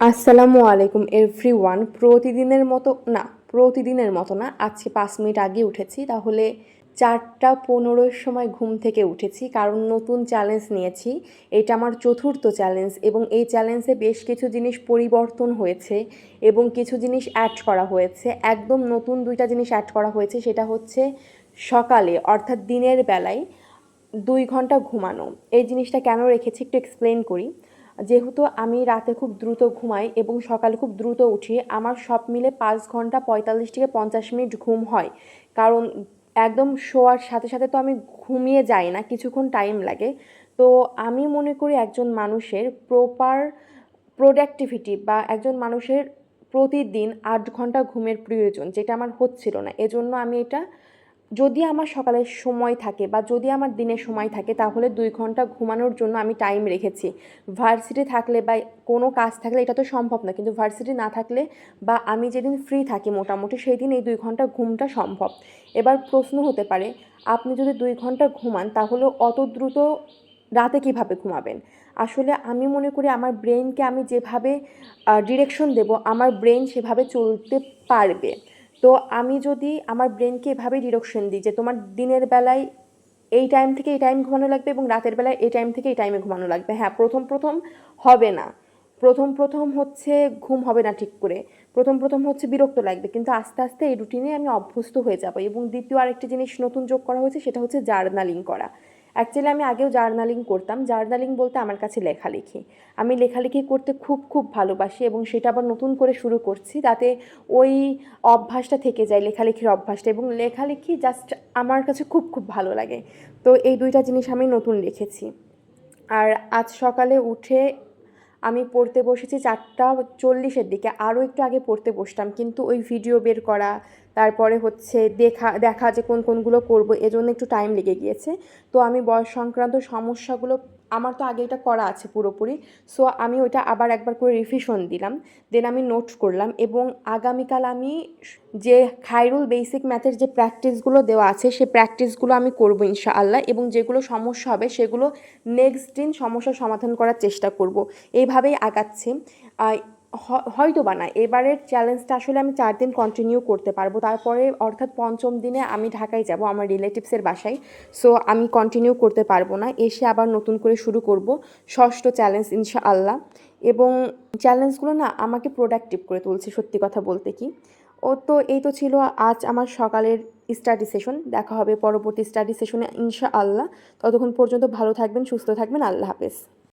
আসসালামু আলাইকুম এভরিওয়ান। প্রতিদিনের মতো না, আজকে 5 মিনিট আগে উঠেছি। তাহলে 4টা 15-র সময় ঘুম থেকে উঠেছি, কারণ নতুন চ্যালেঞ্জ নিয়েছি। এটা আমার চতুর্থ চ্যালেঞ্জ এবং এই চ্যালেঞ্জে বেশ কিছু জিনিস পরিবর্তন হয়েছে এবং কিছু জিনিস অ্যাড করা হয়েছে। একদম নতুন 2টা জিনিস অ্যাড করা হয়েছে, সেটা হচ্ছে সকালে অর্থাৎ দিনের বেলায় 2 ঘন্টা ঘুমানো। এই জিনিসটা কেন রেখেছি একটু এক্সপ্লেন করি। যেহেতু আমি রাতে খুব দ্রুত ঘুমাই এবং সকালে খুব দ্রুত উঠি, আমার সব মিলে 5 ঘন্টা 45 থেকে 50 মিনিট ঘুম হয়। কারণ একদম শোয়ার সাথে সাথে তো আমি ঘুমিয়ে যাই না, কিছুক্ষণ টাইম লাগে। তো আমি মনে করি একজন মানুষের প্রপার প্রোডাক্টিভিটি বা একজন মানুষের প্রতিদিন 8 ঘন্টা ঘুমের প্রয়োজন, যেটা আমার হচ্ছিল না। এজন্য আমি এটা, যদি আমার সকালের সময় থাকে বা যদি আমার দিনের সময় থাকে, তাহলে 2 ঘন্টা ঘুমানোর জন্য আমি টাইম রেখেছি। ভার্সিটি থাকলে বা কোনো কাজ থাকলে এটা তো সম্ভব না, কিন্তু ভার্সিটি না থাকলে বা আমি যেদিন ফ্রি থাকি মোটামুটি, সেই দিন এই 2 ঘন্টা ঘুমটা সম্ভব। এবার প্রশ্ন হতে পারে, আপনি যদি 2 ঘন্টা ঘুমান তাহলে অত দ্রুত রাতে কিভাবে ঘুমাবেন? আসলে আমি মনে করি আমার ব্রেনকে আমি যেভাবে ডিরেকশন দেব, আমার ব্রেন সেভাবে চলতে পারবে। তো আমি যদি আমার ব্রেনকে এভাবে ডিরেকশন দিই যে তোমার দিনের বেলায় এই টাইম থেকে এই টাইম ঘুমানো লাগবে এবং রাতের বেলায় এই টাইম থেকে এই টাইমে ঘুমানো লাগবে, হ্যাঁ, প্রথম প্রথম হবে না। প্রথম প্রথম হচ্ছে ঘুম হবে না ঠিক করে, প্রথম প্রথম হচ্ছে বিরক্ত লাগবে, কিন্তু আস্তে আস্তে এই রুটিনে আমি অভ্যস্ত হয়ে যাব। এবং দ্বিতীয় আরেকটি জিনিস নতুন যোগ করা হয়েছে, সেটা হচ্ছে জার্নালিং করা। অ্যাকচুয়ালি আমি আগেও জার্নালিং করতাম। জার্নালিং বলতে আমার কাছে লেখালেখি। আমি লেখালেখি করতে খুব খুব ভালোবাসি এবং সেটা আবার নতুন করে শুরু করছি, তাতে ওই অভ্যাসটা থেকে যায়, লেখালেখির অভ্যাসটা। এবং লেখালেখি জাস্ট আমার কাছে খুব খুব ভালো লাগে। তো এই 2টা জিনিস আমি নতুন লিখেছি। আর আজ সকালে উঠে আমি পড়তে বসেছি 4টা 40-এর দিকে। আরও একটু আগে পড়তে বসতাম, কিন্তু ওই ভিডিও বের করা, তারপরে হচ্ছে দেখা দেখা যে কোন কোনগুলো করবো, এজন্য একটু টাইম লেগে গিয়েছে। তো আমি বয়স সংক্রান্ত সমস্যাগুলো, আমার তো আগে এটা করা আছে পুরোপুরি, সো আমি ওইটা আবার একবার করে রিভিশন দিলাম, দেন আমি নোট করলাম। এবং আগামীকাল আমি যে খায়রুল বেসিক ম্যাথের যে প্র্যাকটিসগুলো দেওয়া আছে, সেই প্র্যাকটিসগুলো আমি করবো ইনশাআল্লাহ, এবং যেগুলো সমস্যা হবে সেগুলো নেক্সট দিন সমস্যার সমাধান করার চেষ্টা করব। এইভাবেই আগাচ্ছি। হয়তো বা না, এবারের চ্যালেঞ্জটা আসলে আমি 4 দিন কন্টিনিউ করতে পারবো, তারপরে অর্থাৎ পঞ্চম দিনে আমি ঢাকায় যাব আমার রিলেটিভসের বাসায়। সো আমি কন্টিনিউ করতে পারবো না, এসে আবার নতুন করে শুরু করব ষষ্ঠ চ্যালেঞ্জ ইনশাআল্লাহ। এবং চ্যালেঞ্জগুলো না আমাকে প্রোডাক্টিভ করে তুলছে, সত্যি কথা বলতে কি। তো এই তো ছিল আজ আমার সকালের স্টাডি সেশন। দেখা হবে পরবর্তী স্টাডি সেশনে ইনশাআল্লাহ। ততক্ষণ পর্যন্ত ভালো থাকবেন, সুস্থ থাকবেন। আল্লাহ হাফেজ।